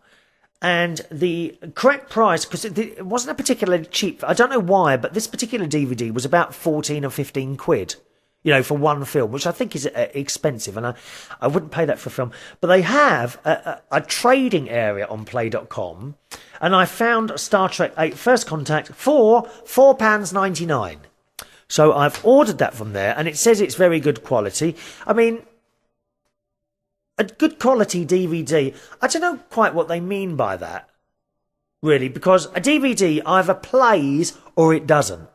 And the correct price, because it wasn't a particularly cheap, I don't know why, but this particular DVD was about 14 or 15 quid, you know, for one film, which I think is expensive, and I wouldn't pay that for a film. But they have a trading area on play.com, and I found Star Trek 8 First Contact for £4.99. So I've ordered that from there, and it says it's very good quality. I mean, a good quality DVD, I don't know quite what they mean by that, really, because a DVD either plays or it doesn't.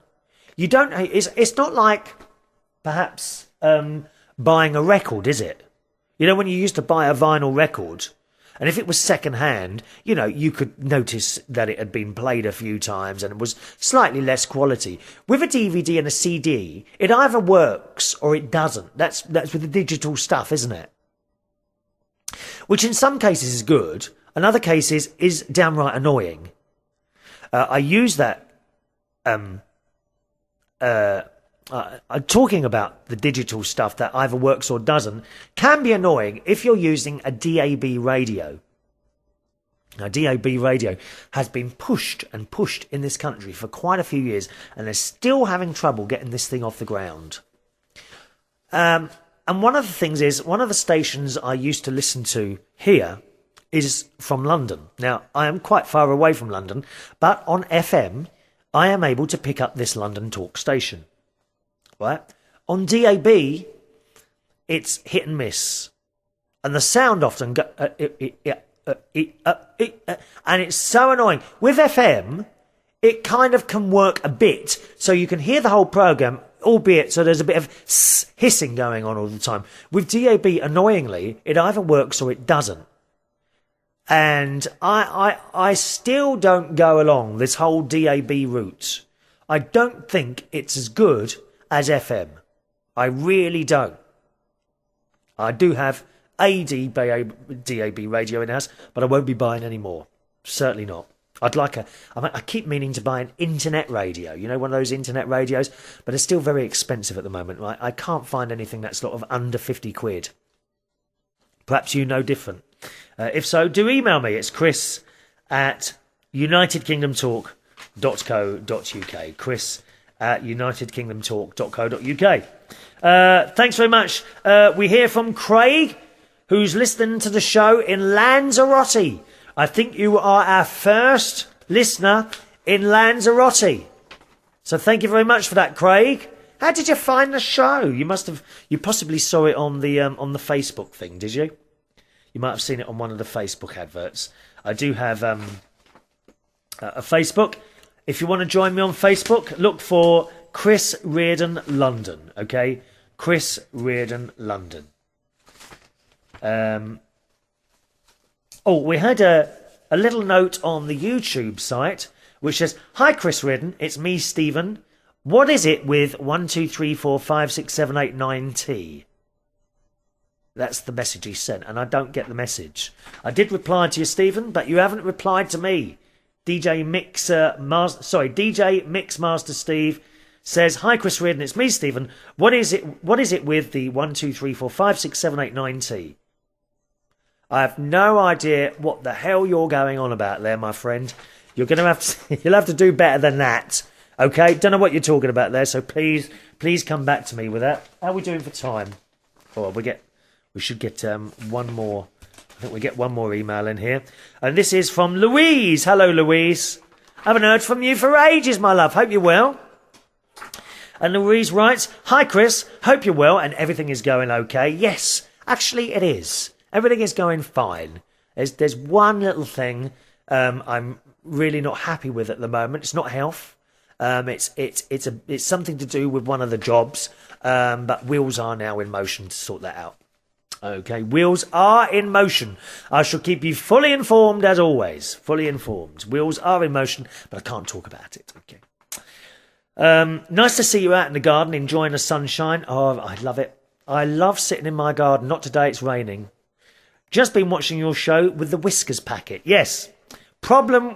You don't. It's not like perhaps buying a record, is it? You know, when you used to buy a vinyl record, and if it was second-hand, you know, you could notice that it had been played a few times and it was slightly less quality. With a DVD and a CD, it either works or it doesn't. That's with the digital stuff, isn't it? Which in some cases is good, in other cases is downright annoying. I use that... talking about the digital stuff that either works or doesn't can be annoying if you're using a DAB radio. Now, DAB radio has been pushed and pushed in this country for quite a few years, and they're still having trouble getting this thing off the ground. And one of the things is, one of the stations I used to listen to here is from London. Now, I am quite far away from London, but on FM, I am able to pick up this London talk station. Right? On DAB, it's hit and miss. And the sound often goes... and it's so annoying. With FM, it kind of can work a bit, so you can hear the whole programme, albeit so there's a bit of hissing going on all the time. With DAB, annoyingly, it either works or it doesn't. And I still don't go along this whole DAB route. I don't think it's as good as FM. I really don't. I do have a DAB radio in the house, but I won't be buying any more. Certainly not. I keep meaning to buy an internet radio, you know, one of those internet radios, but it's still very expensive at the moment. I can't find anything that's sort of under 50 quid. Perhaps you know different. If so, do email me. It's chris@unitedkingdomtalk.co.uk. chris@unitedkingdomtalk.co.uk. Thanks very much. We hear from Craig, who's listening to the show in Lanzarote. I think you are our first listener in Lanzarote. So thank you very much for that, Craig. How did you find the show? You possibly saw it on the Facebook thing, did you? You might have seen it on one of the Facebook adverts. I do have a Facebook. If you want to join me on Facebook, look for Chris Reardon London, okay? Chris Reardon London. We had a little note on the YouTube site which says, "Hi Chris Reardon, it's me Stephen. What is it with 1, 2, 3, 4, 5, 6, 7, 8, 9T?" That's the message he sent, and I don't get the message. I did reply to you, Stephen, but you haven't replied to me. DJ Mixmaster Steve says, "Hi Chris Reardon, it's me Stephen. What is it with the 1, 2, 3, 4, 5, 6, 7, 8, 9T?" I have no idea what the hell you're going on about there, my friend. You'll have to do better than that. Okay? Don't know what you're talking about there, so please come back to me with that. How are we doing for time? Oh, we should get one more. I think we get one more email in here. And this is from Louise. Hello, Louise. I haven't heard from you for ages, my love. Hope you're well. And Louise writes, "Hi, Chris. Hope you're well and everything is going okay." Yes, actually it is. Everything is going fine. There's one little thing I'm really not happy with at the moment. It's not health. It's something to do with one of the jobs. But wheels are now in motion to sort that out. Okay, wheels are in motion. I shall keep you fully informed as always. Fully informed. Wheels are in motion, but I can't talk about it. Okay. Nice to see you out in the garden enjoying the sunshine. Oh, I love it. I love sitting in my garden. Not today, it's raining. Just been watching your show with the Whiskers packet. Yes. Problem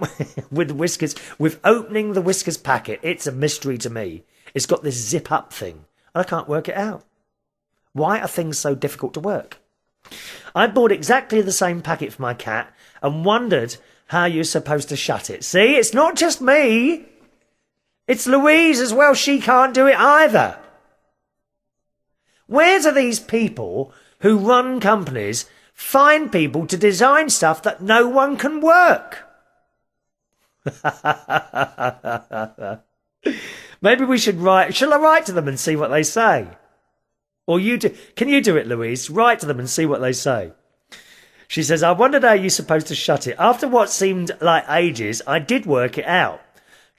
with the Whiskers, with opening the Whiskers packet. It's a mystery to me. It's got this zip up thing. And I can't work it out. Why are things so difficult to work? I bought exactly the same packet for my cat and wondered how you're supposed to shut it. See, it's not just me. It's Louise as well. She can't do it either. Where do these people who run companies find people to design stuff that no one can work? Maybe we should write. Shall I write to them and see what they say? Or you do? Can you do it, Louise? Write to them and see what they say. She says, "I wondered how you're supposed to shut it. After what seemed like ages, I did work it out.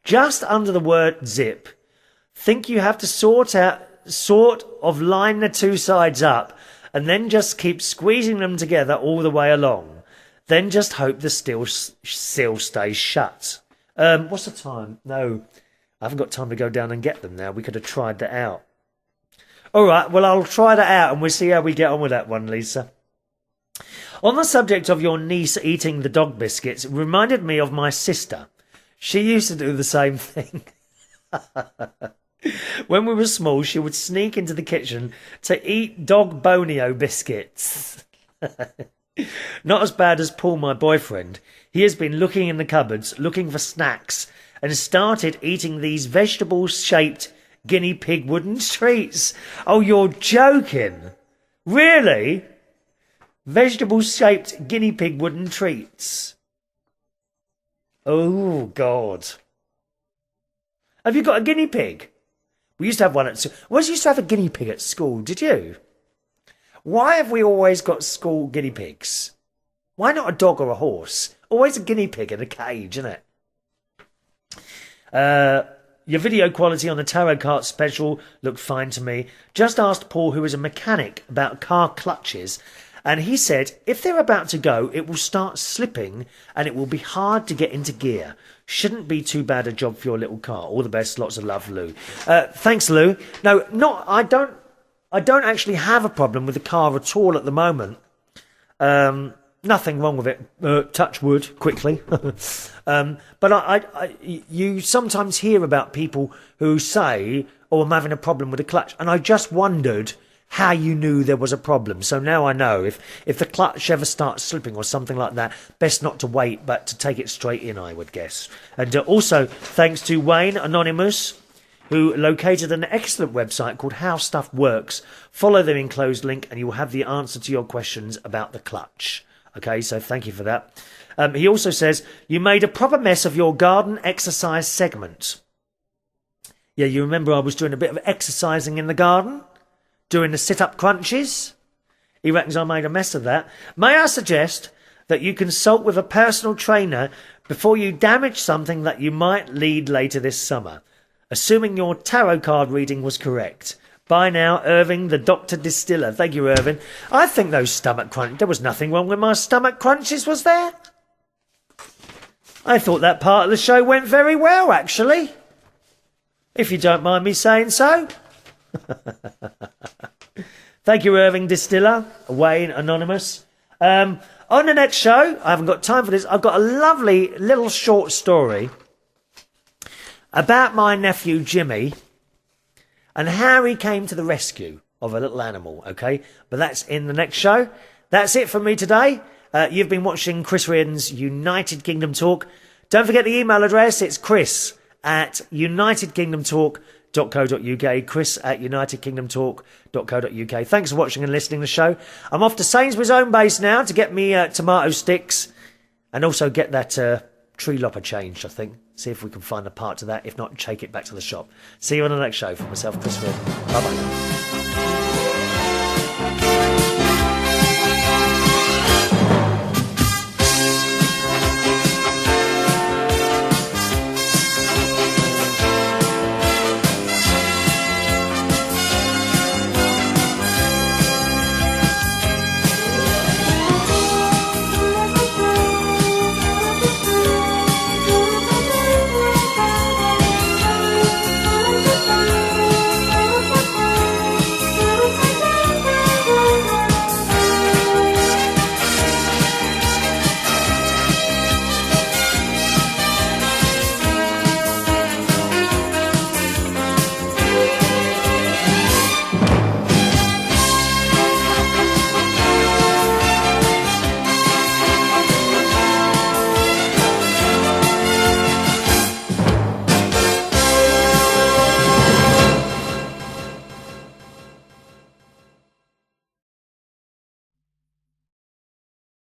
Just under the word zip. Think you have to sort of line the two sides up and then just keep squeezing them together all the way along. Then just hope the seal stays shut." What's the time? No, I haven't got time to go down and get them now. We could have tried that out. All right, well, I'll try that out and we'll see how we get on with that one, Lisa. On the subject of your niece eating the dog biscuits, it reminded me of my sister. She used to do the same thing. When we were small, she would sneak into the kitchen to eat dog bonio biscuits. Not as bad as Paul, my boyfriend. He has been looking in the cupboards, looking for snacks, and started eating these vegetable-shaped guinea pig wooden treats. Oh, you're joking. Really? Vegetable-shaped guinea pig wooden treats. Oh, God. Have you got a guinea pig? We used to have one at school. We used to have a guinea pig at school, did you? Why have we always got school guinea pigs? Why not a dog or a horse? Always a guinea pig in a cage, isn't it? Your video quality on the tarot card special looked fine to me. Just asked Paul, who is a mechanic, about car clutches, and he said if they're about to go, it will start slipping and it will be hard to get into gear. Shouldn't be too bad a job for your little car. All the best. Lots of love, Lou. Thanks, Lou. No, I don't actually have a problem with the car at all at the moment. Nothing wrong with it. Touch wood, quickly. But you sometimes hear about people who say, oh, I'm having a problem with the clutch. And I just wondered how you knew there was a problem. So now I know if the clutch ever starts slipping or something like that, best not to wait, but to take it straight in, I would guess. And also, thanks to Wayne Anonymous, who located an excellent website called How Stuff Works. Follow the enclosed link and you will have the answer to your questions about the clutch. Okay, so thank you for that. He also says, you made a proper mess of your garden exercise segment. Yeah, you remember I was doing a bit of exercising in the garden? Doing the sit-up crunches? He reckons I made a mess of that. May I suggest that you consult with a personal trainer before you damage something that you might lead later this summer? Assuming your tarot card reading was correct. Bye now, Irving, the Dr. Distiller. Thank you, Irving. I think those stomach crunches... There was nothing wrong with my stomach crunches, was there? I thought that part of the show went very well, actually. If you don't mind me saying so. Thank you, Irving Distiller. Wayne Anonymous. On the next show, I haven't got time for this, I've got a lovely little short story about my nephew Jimmy and how he came to the rescue of a little animal, okay? But that's in the next show. That's it from me today. You've been watching Chris Reardon's United Kingdom Talk. Don't forget the email address. It's chris@unitedkingdomtalk.co.uk. chris@unitedkingdomtalk.co.uk. Thanks for watching and listening to the show. I'm off to Sainsbury's Own Base now to get me tomato sticks and also get that tree lopper changed, I think. See if we can find a part to that. If not, take it back to the shop. See you on the next show. For myself, Chris Reardon. Bye-bye.